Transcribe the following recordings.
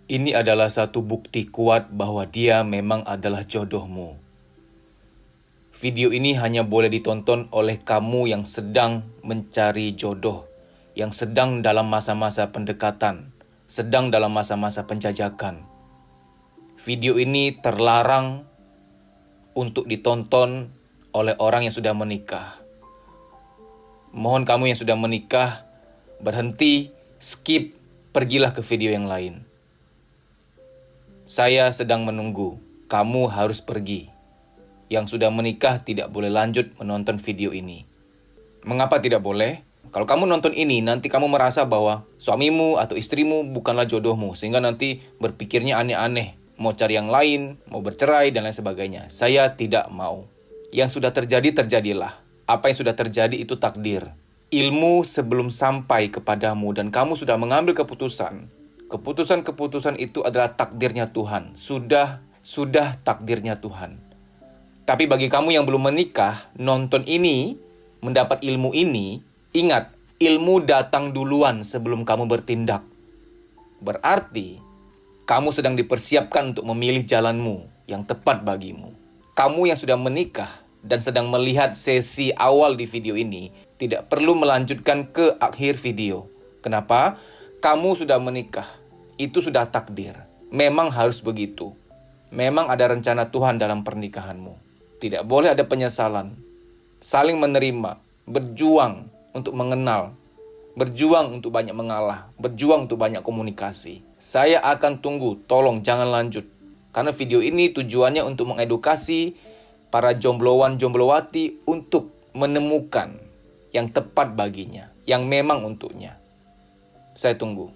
Ini adalah satu bukti kuat bahwa dia memang adalah jodohmu. Video ini hanya boleh ditonton oleh kamu yang sedang mencari jodoh, yang sedang dalam masa-masa pendekatan, sedang dalam masa-masa penjajakan. Video ini terlarang untuk ditonton oleh orang yang sudah menikah. Mohon kamu yang sudah menikah, berhenti, skip, pergilah ke video yang lain. Saya sedang menunggu, kamu harus pergi. Yang sudah menikah tidak boleh lanjut menonton video ini. Mengapa tidak boleh? Kalau kamu nonton ini, nanti kamu merasa bahwa suamimu atau istrimu bukanlah jodohmu, sehingga nanti berpikirnya aneh-aneh, mau cari yang lain, mau bercerai, dan lain sebagainya. Saya tidak mau. Yang sudah terjadi, terjadilah. Apa yang sudah terjadi itu takdir. Ilmu sebelum sampai kepadamu dan kamu sudah mengambil keputusan. Keputusan-keputusan itu adalah takdirnya Tuhan. Sudah takdirnya Tuhan. Tapi bagi kamu yang belum menikah, nonton ini, mendapat ilmu ini, ingat, ilmu datang duluan sebelum kamu bertindak. Berarti, kamu sedang dipersiapkan untuk memilih jalanmu yang tepat bagimu. Kamu yang sudah menikah dan sedang melihat sesi awal di video ini, tidak perlu melanjutkan ke akhir video. Kenapa? Kamu sudah menikah. Itu sudah takdir. Memang harus begitu. Memang ada rencana Tuhan dalam pernikahanmu. Tidak boleh ada penyesalan. Saling menerima. Berjuang untuk mengenal. Berjuang untuk banyak mengalah. Berjuang untuk banyak komunikasi. Saya akan tunggu. Tolong jangan lanjut. Karena video ini tujuannya untuk mengedukasi para jomblowan-jomblowati untuk menemukan yang tepat baginya. Yang memang untuknya. Saya tunggu.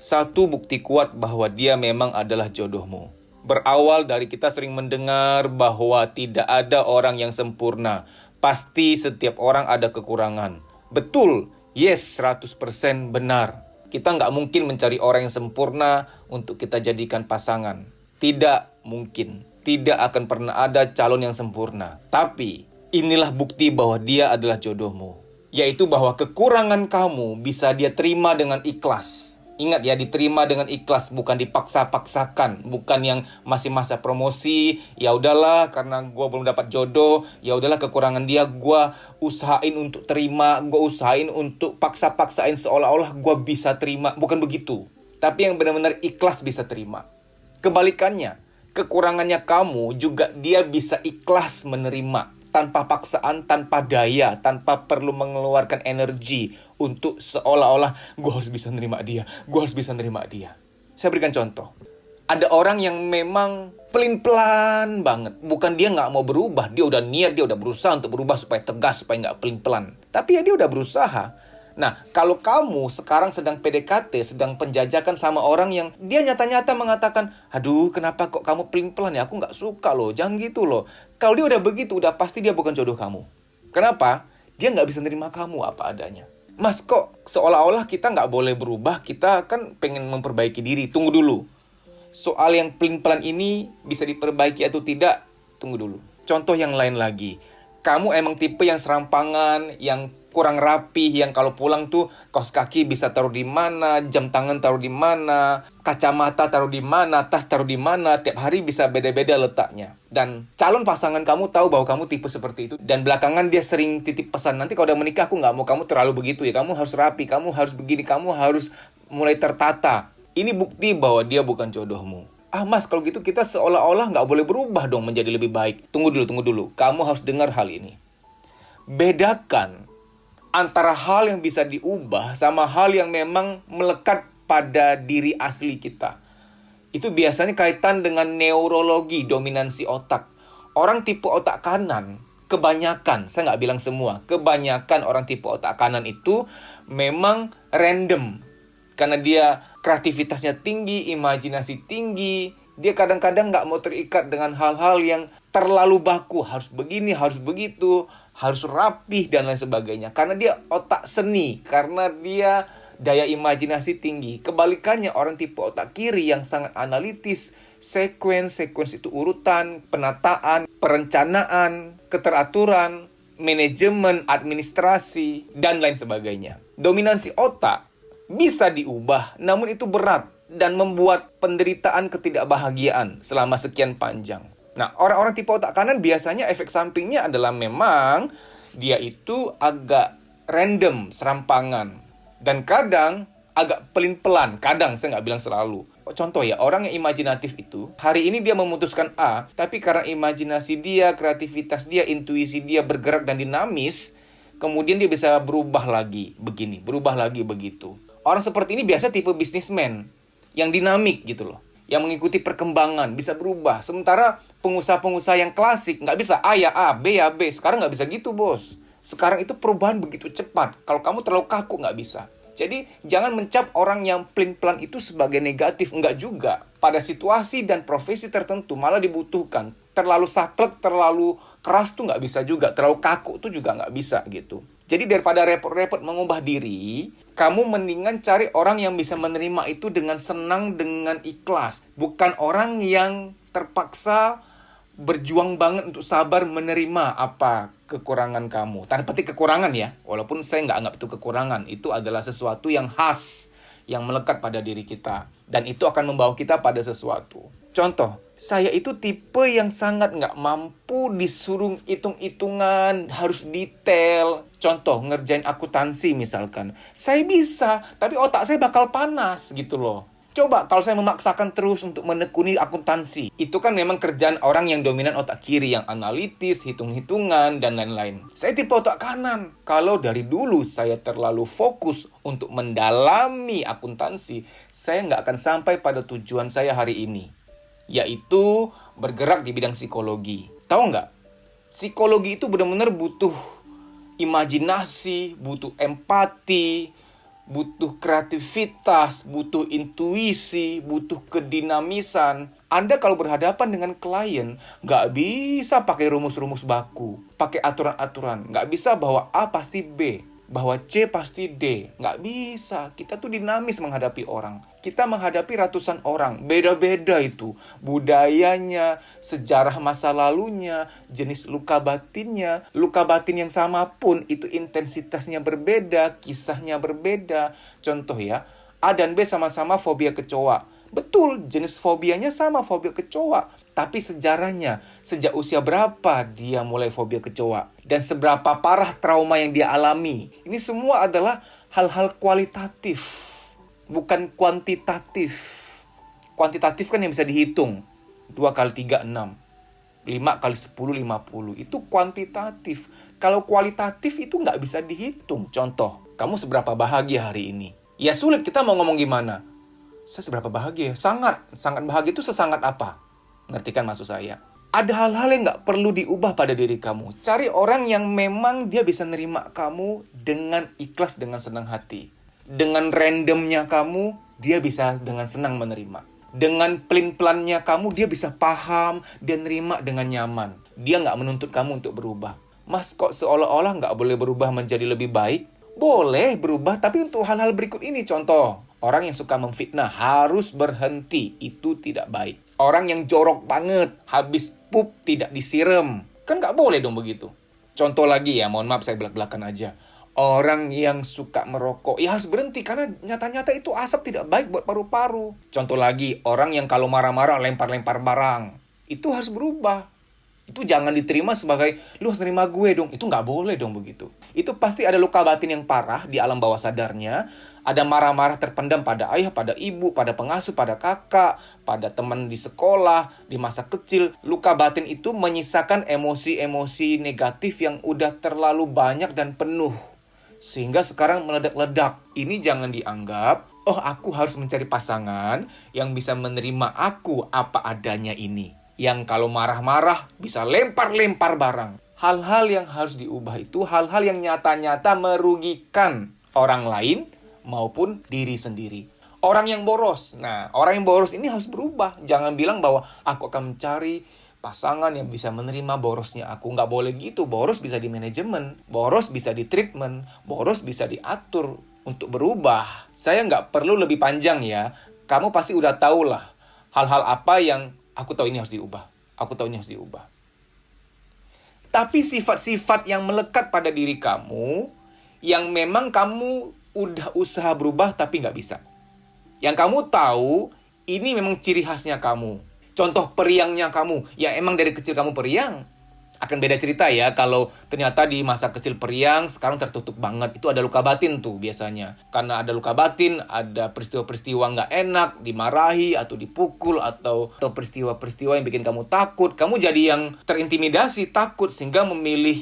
Satu bukti kuat bahwa dia memang adalah jodohmu. Berawal dari kita sering mendengar bahwa tidak ada orang yang sempurna. Pasti setiap orang ada kekurangan. Betul, yes, 100% benar. Kita nggak mungkin mencari orang yang sempurna untuk kita jadikan pasangan. Tidak mungkin. Tidak akan pernah ada calon yang sempurna. Tapi inilah bukti bahwa dia adalah jodohmu. Yaitu bahwa kekurangan kamu bisa dia terima dengan ikhlas. Ingat ya, diterima dengan ikhlas, bukan dipaksa-paksakan, bukan yang masih masa promosi. Ya udahlah, karena gue belum dapat jodoh, ya udahlah kekurangan dia, gue usahain untuk terima, gue usahain untuk paksa-paksain seolah-olah gue bisa terima. Bukan begitu, tapi yang benar-benar ikhlas bisa terima. Kebalikannya, kekurangannya kamu juga dia bisa ikhlas menerima. Tanpa paksaan, tanpa daya, tanpa perlu mengeluarkan energi untuk seolah-olah gue harus bisa nerima dia, gue harus bisa nerima dia. Saya berikan contoh. Ada orang yang memang pelin-pelan banget. Bukan dia nggak mau berubah, dia udah niat, dia udah berusaha untuk berubah supaya tegas, supaya nggak pelin-pelan. Tapi ya dia udah berusaha. Nah, kalau kamu sekarang sedang PDKT, sedang penjajakan sama orang yang dia nyata-nyata mengatakan, aduh kenapa kok kamu pelin-pelan ya, aku nggak suka loh, jangan gitu loh. Kalau dia udah begitu, udah pasti dia bukan jodoh kamu. Kenapa? Dia nggak bisa nerima kamu apa adanya. Mas, kok seolah-olah kita nggak boleh berubah, kita kan pengen memperbaiki diri. Tunggu dulu. Soal yang pelin-pelan ini bisa diperbaiki atau tidak, tunggu dulu. Contoh yang lain lagi. Kamu emang tipe yang serampangan, yang kurang rapi, yang kalau pulang tuh kaos kaki bisa taruh di mana, jam tangan taruh di mana, kacamata taruh di mana, tas taruh di mana, tiap hari bisa beda-beda letaknya. Dan calon pasangan kamu tahu bahwa kamu tipe seperti itu, dan belakangan dia sering titip pesan, nanti kalau udah menikah aku nggak mau kamu terlalu begitu ya, kamu harus rapi, kamu harus begini, kamu harus mulai tertata. Ini bukti bahwa dia bukan jodohmu. Ah mas, kalau gitu kita seolah-olah nggak boleh berubah dong menjadi lebih baik. Tunggu dulu. Kamu harus dengar hal ini. Bedakan antara hal yang bisa diubah sama hal yang memang melekat pada diri asli kita. Itu biasanya kaitan dengan neurologi, dominansi otak. Orang tipe otak kanan, kebanyakan, saya nggak bilang semua, kebanyakan orang tipe otak kanan itu memang random. Karena dia kreativitasnya tinggi, imajinasi tinggi, dia kadang-kadang nggak mau terikat dengan hal-hal yang terlalu baku. Harus begini, harus begitu, harus rapih, dan lain sebagainya. Karena dia otak seni, karena dia daya imajinasi tinggi. Kebalikannya orang tipe otak kiri yang sangat analitis, sequence itu urutan, penataan, perencanaan, keteraturan, manajemen, administrasi, dan lain sebagainya. Dominansi otak bisa diubah, namun itu berat dan membuat penderitaan ketidakbahagiaan selama sekian panjang. Nah, orang-orang tipe otak kanan biasanya efek sampingnya adalah memang dia itu agak random, serampangan. Dan kadang agak pelin-pelan. Kadang, saya nggak bilang selalu. Contoh ya, orang yang imajinatif itu, hari ini dia memutuskan A, tapi karena imajinasi dia, kreativitas dia, intuisi dia bergerak dan dinamis, kemudian dia bisa berubah lagi begini, berubah lagi begitu. Orang seperti ini biasa tipe bisnismen, yang dinamik gitu loh. Yang mengikuti perkembangan, bisa berubah. Sementara pengusaha-pengusaha yang klasik, nggak bisa A ya A, B ya B. Sekarang nggak bisa gitu, bos. Sekarang itu perubahan begitu cepat. Kalau kamu terlalu kaku, nggak bisa. Jadi, jangan mencap orang yang pelin-pelan itu sebagai negatif. Enggak juga. Pada situasi dan profesi tertentu, malah dibutuhkan. Terlalu saklek, terlalu keras tuh nggak bisa juga. Terlalu kaku tuh juga nggak bisa gitu. Jadi, daripada repot-repot mengubah diri, kamu mendingan cari orang yang bisa menerima itu dengan senang, dengan ikhlas. Bukan orang yang terpaksa berjuang banget untuk sabar menerima apa kekurangan kamu. Tanda petik kekurangan ya, walaupun saya nggak anggap itu kekurangan. Itu adalah sesuatu yang khas, yang melekat pada diri kita. Dan itu akan membawa kita pada sesuatu. Contoh, saya itu tipe yang sangat nggak mampu disuruh hitung-hitungan, harus detail. Contoh, ngerjain akuntansi misalkan. Saya bisa, tapi otak saya bakal panas gitu loh. Coba kalau saya memaksakan terus untuk menekuni akuntansi. Itu kan memang kerjaan orang yang dominan otak kiri, yang analitis, hitung-hitungan, dan lain-lain. Saya tipe otak kanan. Kalau dari dulu saya terlalu fokus untuk mendalami akuntansi, saya nggak akan sampai pada tujuan saya hari ini. Yaitu bergerak di bidang psikologi. Tahu nggak? Psikologi itu benar-benar butuh imajinasi, butuh empati, butuh kreativitas, butuh intuisi, butuh kedinamisan. Anda kalau berhadapan dengan klien, nggak bisa pakai rumus-rumus baku, pakai aturan-aturan. Nggak bisa bahwa A pasti B, bahwa C pasti D. Nggak bisa. Kita tuh dinamis menghadapi orang. Kita menghadapi ratusan orang. Beda-beda itu. Budayanya, sejarah masa lalunya, jenis luka batinnya. Luka batin yang sama pun itu intensitasnya berbeda, kisahnya berbeda. Contoh ya, A dan B sama-sama fobia kecoa. Betul, jenis fobianya sama, fobia kecoa. Tapi sejarahnya, sejak usia berapa dia mulai fobia kecoa? Dan seberapa parah trauma yang dia alami? Ini semua adalah hal-hal kualitatif, bukan kuantitatif. Kuantitatif kan yang bisa dihitung. 2 kali 3, 6. 5 kali 10, 50. Itu kuantitatif. Kalau kualitatif itu nggak bisa dihitung. Contoh, kamu seberapa bahagia hari ini? Ya sulit, kita mau ngomong gimana? Saya seberapa bahagia? Sangat bahagia itu sesangat apa? Ngerti kan maksud saya? Ada hal-hal yang nggak perlu diubah pada diri kamu. Cari orang yang memang dia bisa nerima kamu dengan ikhlas, dengan senang hati. Dengan randomnya kamu, dia bisa dengan senang menerima. Dengan pelin-pelannya kamu, dia bisa paham dan nerima dengan nyaman. Dia nggak menuntut kamu untuk berubah. Mas, kok seolah-olah nggak boleh berubah menjadi lebih baik? Boleh berubah, tapi untuk hal-hal berikut ini. Contoh, orang yang suka memfitnah harus berhenti. Itu tidak baik. Orang yang jorok banget, habis pup tidak disiram. Kan nggak boleh dong begitu. Contoh lagi ya, mohon maaf saya belak-belakan aja. Orang yang suka merokok, ya harus berhenti. Karena nyata-nyata itu asap tidak baik buat paru-paru. Contoh lagi, orang yang kalau marah-marah lempar-lempar barang. Itu harus berubah. Itu jangan diterima sebagai, lu harus nerima gue dong. Itu nggak boleh dong begitu. Itu pasti ada luka batin yang parah di alam bawah sadarnya. Ada marah-marah terpendam pada ayah, pada ibu, pada pengasuh, pada kakak, pada teman di sekolah, di masa kecil. Luka batin itu menyisakan emosi-emosi negatif yang udah terlalu banyak dan penuh. Sehingga sekarang meledak-ledak. Ini jangan dianggap, oh aku harus mencari pasangan yang bisa menerima aku apa adanya ini. Yang kalau marah-marah bisa lempar-lempar barang. Hal-hal yang harus diubah itu hal-hal yang nyata-nyata merugikan orang lain maupun diri sendiri. Orang yang boros. Nah, orang yang boros ini harus berubah. Jangan bilang bahwa aku akan mencari pasangan yang bisa menerima borosnya aku. Nggak boleh gitu. Boros bisa di manajemen. Boros bisa di treatment. Boros bisa diatur untuk berubah. Saya nggak perlu lebih panjang ya. Kamu pasti udah tahu lah hal-hal apa yang aku tahu ini harus diubah. Aku tahu ini harus diubah. Tapi sifat-sifat yang melekat pada diri kamu, yang memang kamu udah usaha berubah tapi nggak bisa. Yang kamu tahu, ini memang ciri khasnya kamu. Contoh periangnya kamu, ya emang dari kecil kamu periang. Akan beda cerita ya kalau ternyata di masa kecil periang, sekarang tertutup banget. Itu ada luka batin tuh biasanya. Karena ada luka batin, ada peristiwa-peristiwa nggak enak, dimarahi atau dipukul, atau peristiwa-peristiwa yang bikin kamu takut. Kamu jadi yang terintimidasi, takut, sehingga memilih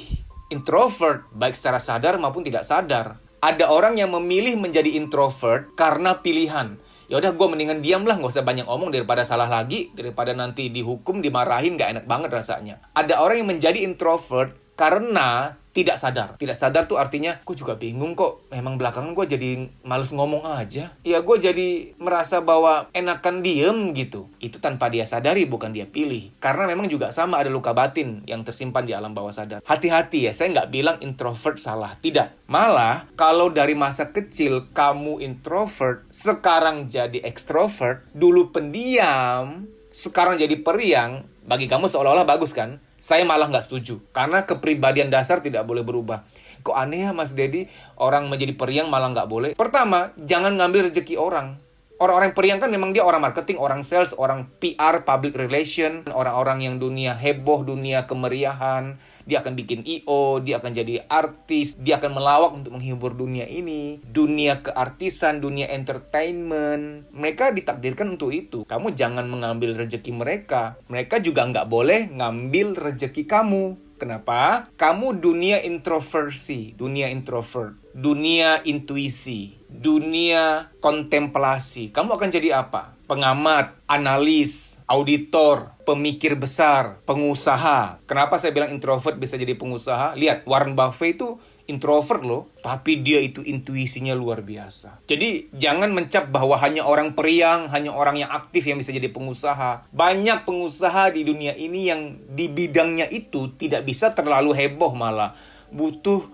introvert, baik secara sadar maupun tidak sadar. Ada orang yang memilih menjadi introvert karena pilihan. Ya udah, gue mendingan diam lah, nggak usah banyak omong daripada salah lagi, daripada nanti dihukum, dimarahin, nggak enak banget rasanya. Ada orang yang menjadi introvert karena tidak sadar. Tidak sadar tuh artinya, gue juga bingung kok, memang belakangan gue jadi males ngomong aja. Ya gue jadi merasa bahwa enakan diem gitu. Itu tanpa dia sadari, bukan dia pilih. Karena memang juga sama, ada luka batin yang tersimpan di alam bawah sadar. Hati-hati ya, saya nggak bilang introvert salah. Tidak. Malah, kalau dari masa kecil kamu introvert, sekarang jadi extrovert, dulu pendiam, sekarang jadi periang, bagi kamu seolah-olah bagus kan? Saya malah nggak setuju. Karena kepribadian dasar tidak boleh berubah. Kok aneh ya Mas Dedi, orang menjadi periang malah nggak boleh? Pertama, jangan ngambil rezeki orang. Orang-orang periang kan memang dia orang marketing, orang sales, orang PR, public relation, orang-orang yang dunia heboh, dunia kemeriahan. Dia akan bikin I.O., dia akan jadi artis, dia akan melawak untuk menghibur dunia ini. Dunia keartisan, dunia entertainment. Mereka ditakdirkan untuk itu. Kamu jangan mengambil rezeki mereka. Mereka juga nggak boleh ngambil rezeki kamu. Kenapa? Kamu dunia introversi, dunia introvert, dunia intuisi, dunia kontemplasi. Kamu akan jadi apa? Pengamat, analis, auditor, pemikir besar, pengusaha. Kenapa saya bilang introvert bisa jadi pengusaha? Lihat, Warren Buffett itu introvert loh, tapi dia itu intuisinya luar biasa. Jadi jangan mencap bahwa hanya orang periang, hanya orang yang aktif yang bisa jadi pengusaha. Banyak pengusaha di dunia ini yang di bidangnya itu tidak bisa terlalu heboh, malah butuh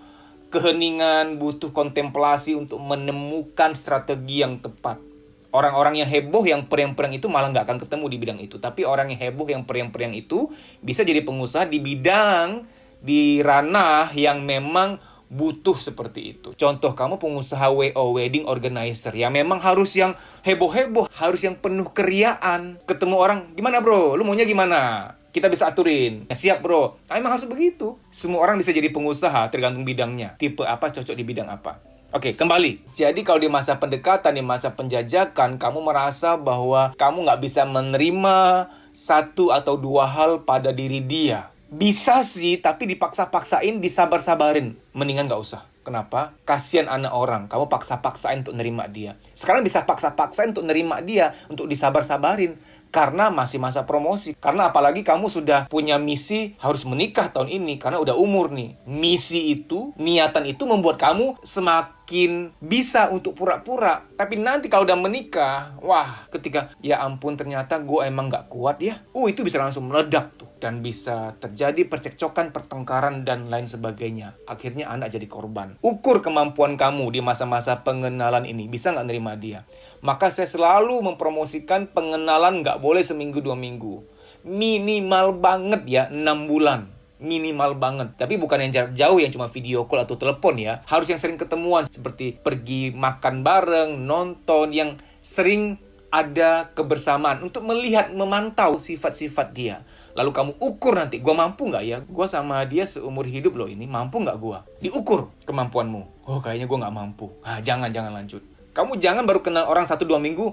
keheningan, butuh kontemplasi untuk menemukan strategi yang tepat. Orang-orang yang heboh, yang periang-periang itu malah nggak akan ketemu di bidang itu. Tapi orang yang heboh, yang periang-periang itu bisa jadi pengusaha di bidang, di ranah yang memang butuh seperti itu. Contoh, kamu pengusaha WO, wedding organizer, ya memang harus yang heboh-heboh, harus yang penuh keriaan. Ketemu orang, gimana bro? Lu maunya gimana? Kita bisa aturin. Ya, siap bro. Nah, emang harus begitu. Semua orang bisa jadi pengusaha tergantung bidangnya. Tipe apa, cocok di bidang apa. Oke, kembali. Jadi kalau di masa pendekatan, di masa penjajakan, kamu merasa bahwa kamu nggak bisa menerima satu atau dua hal pada diri dia. Bisa sih, tapi dipaksa-paksain, disabar-sabarin. Mendingan nggak usah. Kenapa? Kasian anak orang. Kamu paksa-paksain untuk nerima dia. Sekarang bisa paksa-paksain untuk nerima dia, untuk disabar-sabarin. Karena masih masa promosi. Karena apalagi kamu sudah punya misi harus menikah tahun ini. Karena udah umur nih. Misi itu, niatan itu membuat kamu semakin bisa untuk pura-pura. Tapi nanti kalau udah menikah, wah, ketika ya ampun ternyata gue emang gak kuat ya. Itu bisa langsung meledak tuh. Dan bisa terjadi percekcokan, pertengkaran, dan lain sebagainya. Akhirnya anak jadi korban. Ukur kemampuan kamu di masa-masa pengenalan ini. Bisa gak nerima dia? Maka saya selalu mempromosikan pengenalan gak boleh seminggu 2 minggu. Minimal banget ya 6 bulan. Minimal banget. Tapi bukan yang jarak jauh yang cuma video call atau telepon ya. Harus yang sering ketemuan. Seperti pergi makan bareng, nonton, yang sering ada kebersamaan untuk melihat, memantau sifat-sifat dia. Lalu kamu ukur nanti, gue mampu gak ya? Gue sama dia seumur hidup loh ini, mampu gak gue? Diukur kemampuanmu. Oh kayaknya gue gak mampu. Jangan lanjut. Kamu jangan baru kenal orang 1-2 minggu.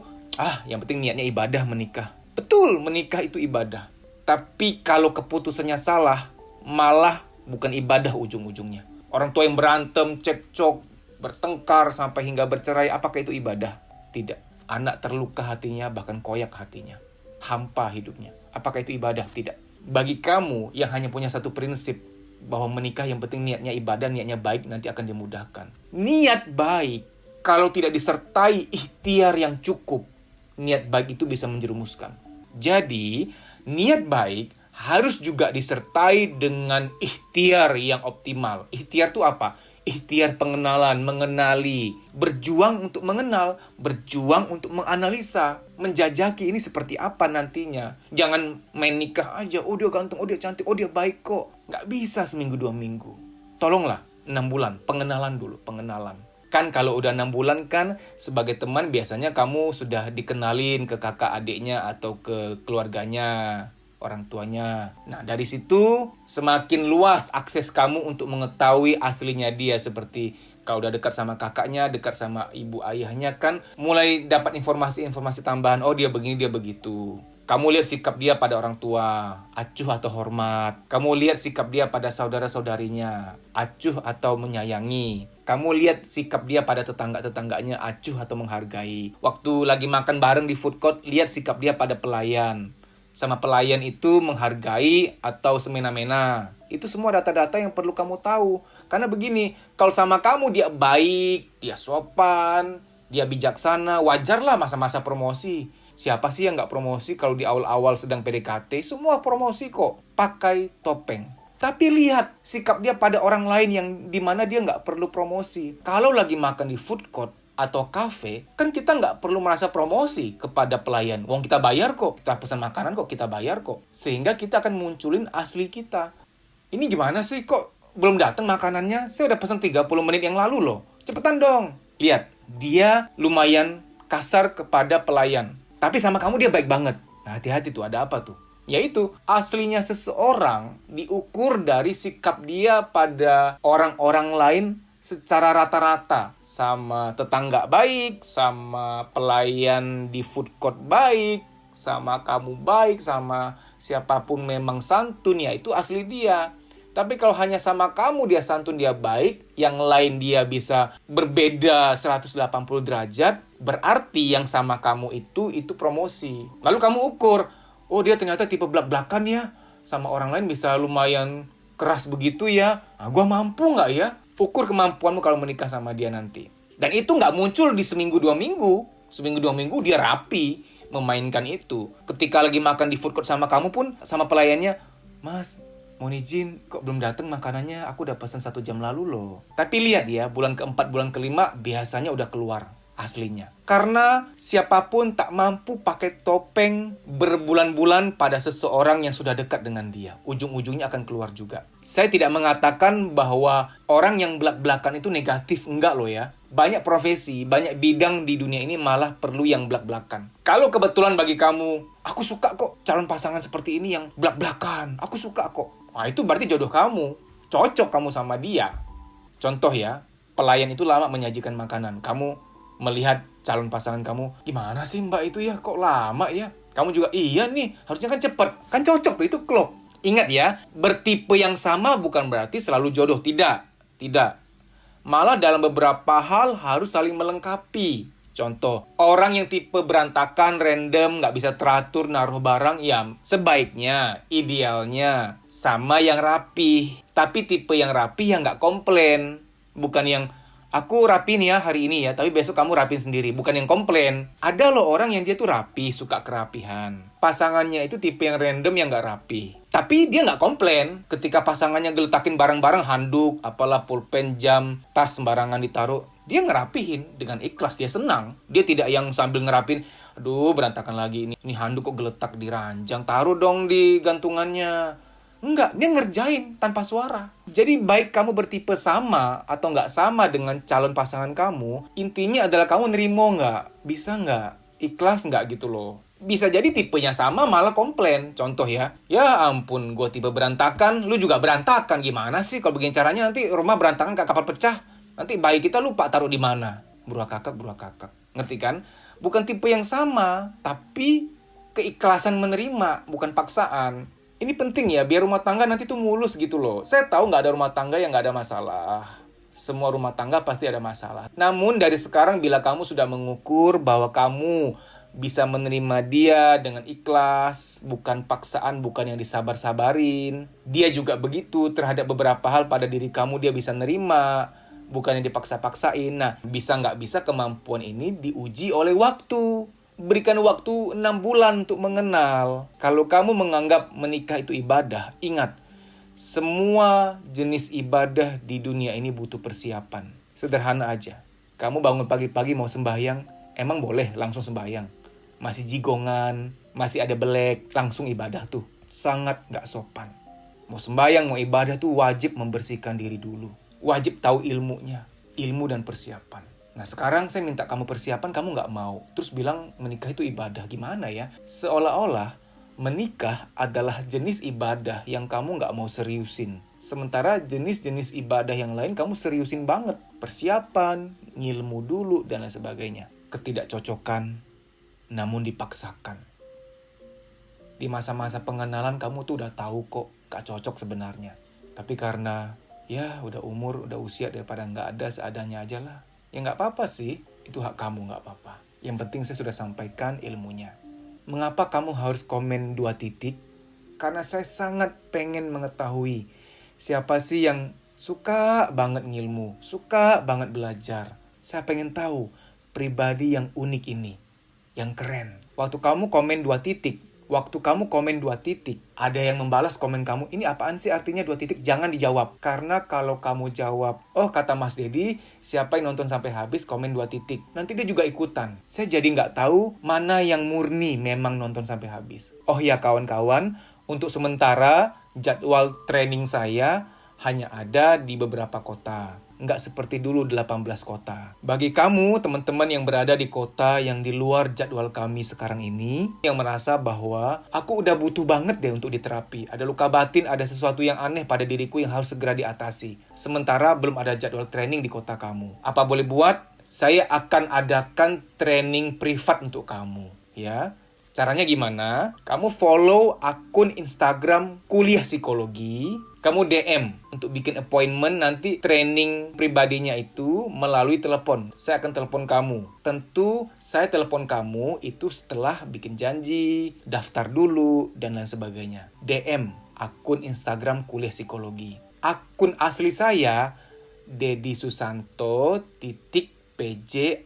Yang penting niatnya ibadah menikah. Betul, menikah itu ibadah. Tapi kalau keputusannya salah, malah bukan ibadah ujung-ujungnya. Orang tua yang berantem, cekcok, bertengkar sampai hingga bercerai, apakah itu ibadah? Tidak. Anak terluka hatinya, bahkan koyak hatinya. Hampa hidupnya. Apakah itu ibadah? Tidak. Bagi kamu yang hanya punya satu prinsip, bahwa menikah yang penting niatnya ibadah, niatnya baik, nanti akan dimudahkan. Niat baik, kalau tidak disertai ikhtiar yang cukup, niat baik itu bisa menjerumuskan. Jadi, niat baik harus juga disertai dengan ikhtiar yang optimal. Ikhtiar itu apa? Ikhtiar pengenalan, mengenali, berjuang untuk mengenal, berjuang untuk menganalisa, menjajaki ini seperti apa nantinya. Jangan main nikah aja, oh dia ganteng, oh dia cantik, oh dia baik kok. Nggak bisa seminggu 2 minggu. Tolonglah 6 bulan, pengenalan dulu, pengenalan. Kan kalau udah 6 bulan kan sebagai teman biasanya kamu sudah dikenalin ke kakak adiknya atau ke keluarganya, orang tuanya. Nah, dari situ semakin luas akses kamu untuk mengetahui aslinya dia. Seperti kalau udah dekat sama kakaknya, dekat sama ibu ayahnya kan mulai dapat informasi-informasi tambahan. Oh, dia begini, dia begitu. Kamu lihat sikap dia pada orang tua, acuh atau hormat. Kamu lihat sikap dia pada saudara-saudarinya, acuh atau menyayangi. Kamu lihat sikap dia pada tetangga-tetangganya, acuh atau menghargai. Waktu lagi makan bareng di food court, lihat sikap dia pada pelayan. Sama pelayan itu menghargai atau semena-mena. Itu semua data-data yang perlu kamu tahu. Karena begini, kalau sama kamu dia baik, dia sopan, dia bijaksana, wajarlah masa-masa promosi. Siapa sih yang nggak promosi kalau di awal-awal sedang PDKT? Semua promosi kok. Pakai topeng. Tapi lihat sikap dia pada orang lain yang dimana dia nggak perlu promosi. Kalau lagi makan di food court atau cafe, kan kita nggak perlu merasa promosi kepada pelayan. Wong kita bayar kok, kita pesan makanan kok, kita bayar kok. Sehingga kita akan munculin asli kita. Ini gimana sih kok belum datang makanannya? Saya udah pesan 30 menit yang lalu loh. Cepetan dong. Lihat, dia lumayan kasar kepada pelayan. Tapi sama kamu dia baik banget. Nah, hati-hati tuh, ada apa tuh? Yaitu, aslinya seseorang diukur dari sikap dia pada orang-orang lain secara rata-rata. Sama tetangga baik, sama pelayan di food court baik, sama kamu baik, sama siapapun memang santun, ya itu asli dia. Tapi kalau hanya sama kamu dia santun, dia baik, yang lain dia bisa berbeda 180 derajat, berarti yang sama kamu itu promosi. Lalu kamu ukur, oh dia ternyata tipe belak-belakan ya, sama orang lain bisa lumayan keras begitu ya. Nah, gue mampu nggak ya? Ukur kemampuanmu kalau menikah sama dia nanti. Dan itu nggak muncul di seminggu 2 minggu. Seminggu 2 minggu dia rapi memainkan itu. Ketika lagi makan di food court sama kamu pun, sama pelayannya, Mas, mohon izin, kok belum datang makanannya? Aku udah pesan 1 jam lalu loh. Tapi lihat ya, bulan ke-4, bulan ke-5 biasanya udah keluar aslinya. Karena siapapun tak mampu pakai topeng berbulan-bulan pada seseorang yang sudah dekat dengan dia. Ujung-ujungnya akan keluar juga. Saya tidak mengatakan bahwa orang yang belak-belakan itu negatif. Enggak loh ya. Banyak profesi, banyak bidang di dunia ini malah perlu yang belak-belakan. Kalau kebetulan bagi kamu, aku suka kok calon pasangan seperti ini yang belak-belakan. Aku suka kok. Nah, itu berarti jodoh kamu. Cocok kamu sama dia. Contoh ya, pelayan itu lama menyajikan makanan. Kamu melihat calon pasangan kamu, gimana sih mbak itu ya, kok lama ya? Kamu juga, iya nih, harusnya kan cepet. Kan cocok tuh, itu klop. Ingat ya, bertipe yang sama bukan berarti selalu jodoh. Tidak. Malah dalam beberapa hal harus saling melengkapi. Contoh, orang yang tipe berantakan, random, nggak bisa teratur, naruh barang, ya sebaiknya, idealnya, sama yang rapi. Tapi tipe yang rapi yang nggak komplain. Bukan yang, aku rapi nih ya hari ini ya, tapi besok kamu rapiin sendiri. Bukan yang komplain. Ada loh orang yang dia tuh rapi, suka kerapihan. Pasangannya itu tipe yang random yang nggak rapi. Tapi dia nggak komplain ketika pasangannya geletakin barang-barang, handuk, apalah, pulpen, jam, tas sembarangan ditaruh. Dia ngerapihin dengan ikhlas, dia senang. Dia tidak yang sambil ngerapin, aduh berantakan lagi ini handuk kok geletak di ranjang, taruh dong di gantungannya. Enggak, dia ngerjain tanpa suara. Jadi baik kamu bertipe sama atau nggak sama dengan calon pasangan kamu, intinya adalah kamu nerimo nggak? Bisa nggak? Ikhlas nggak gitu loh. Bisa jadi tipenya sama malah komplain. Contoh ya, ya ampun gue tipe berantakan, lu juga berantakan. Gimana sih kalau begini caranya, nanti rumah berantakan kayak kapal pecah. Nanti bayi kita lupa taruh di mana. Buruh kakak. Ngerti kan? Bukan tipe yang sama, tapi keikhlasan menerima, bukan paksaan. Ini penting ya, biar rumah tangga nanti tuh mulus gitu loh. Saya tahu nggak ada rumah tangga yang nggak ada masalah. Semua rumah tangga pasti ada masalah. Namun dari sekarang bila kamu sudah mengukur bahwa kamu bisa menerima dia dengan ikhlas, bukan paksaan, bukan yang disabar-sabarin. Dia juga begitu terhadap beberapa hal pada diri kamu, dia bisa nerima, bukan yang dipaksa-paksain. Nah, bisa nggak bisa kemampuan ini diuji oleh waktu. Berikan waktu 6 bulan untuk mengenal. Kalau kamu menganggap menikah itu ibadah, ingat, semua jenis ibadah di dunia ini butuh persiapan. Sederhana aja. Kamu bangun pagi-pagi mau sembahyang, emang boleh langsung sembahyang? Masih jigongan, masih ada belek, langsung ibadah tuh. Sangat gak sopan. Mau sembahyang, mau ibadah tuh wajib membersihkan diri dulu. Wajib tahu ilmunya, ilmu dan persiapan. Nah sekarang saya minta kamu persiapan, kamu nggak mau. Terus bilang menikah itu ibadah, gimana ya? Seolah-olah menikah adalah jenis ibadah yang kamu nggak mau seriusin. Sementara jenis-jenis ibadah yang lain kamu seriusin banget. Persiapan, ngilmu dulu, dan lain sebagainya. Ketidakcocokan, namun dipaksakan. Di masa-masa pengenalan kamu tuh udah tahu kok gak cocok sebenarnya. Tapi karena ya udah umur, udah usia, daripada gak ada seadanya aja lah. Ya gak apa-apa sih, itu hak kamu, gak apa-apa. Yang penting saya sudah sampaikan ilmunya. Mengapa kamu harus komen 2 titik? Karena saya sangat pengen mengetahui siapa sih yang suka banget ngilmu, suka banget belajar. Saya pengen tahu pribadi yang unik ini, yang keren. Waktu kamu komen 2 titik, ada yang membalas komen kamu, ini apaan sih artinya 2 titik? Jangan dijawab. Karena kalau kamu jawab, oh kata Mas Dedi, siapa yang nonton sampai habis komen 2 titik. Nanti dia juga ikutan. Saya jadi nggak tahu mana yang murni memang nonton sampai habis. Oh ya kawan-kawan, untuk sementara jadwal training saya hanya ada di beberapa kota. Nggak seperti dulu 18 kota. Bagi kamu, teman-teman yang berada di kota yang di luar jadwal kami sekarang ini, yang merasa bahwa aku udah butuh banget deh untuk diterapi. Ada luka batin, ada sesuatu yang aneh pada diriku yang harus segera diatasi. Sementara belum ada jadwal training di kota kamu. Apa boleh buat? Saya akan adakan training privat untuk kamu. Ya. Caranya gimana? Kamu follow akun Instagram Kuliah Psikologi. Kamu DM untuk bikin appointment, nanti training pribadinya itu melalui telepon. Saya akan telepon kamu. Tentu saya telepon kamu itu setelah bikin janji, daftar dulu, dan lain sebagainya. DM akun Instagram Kuliah Psikologi. Akun asli saya Dedi Susanto _PJ_official.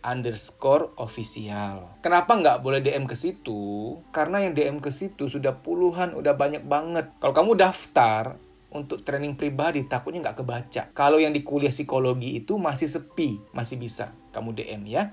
Kenapa nggak boleh DM ke situ? Karena yang DM ke situ sudah puluhan, udah banyak banget. Kalau kamu daftar untuk training pribadi, takutnya nggak kebaca. Kalau yang di Kuliah Psikologi itu masih sepi, masih bisa kamu DM ya.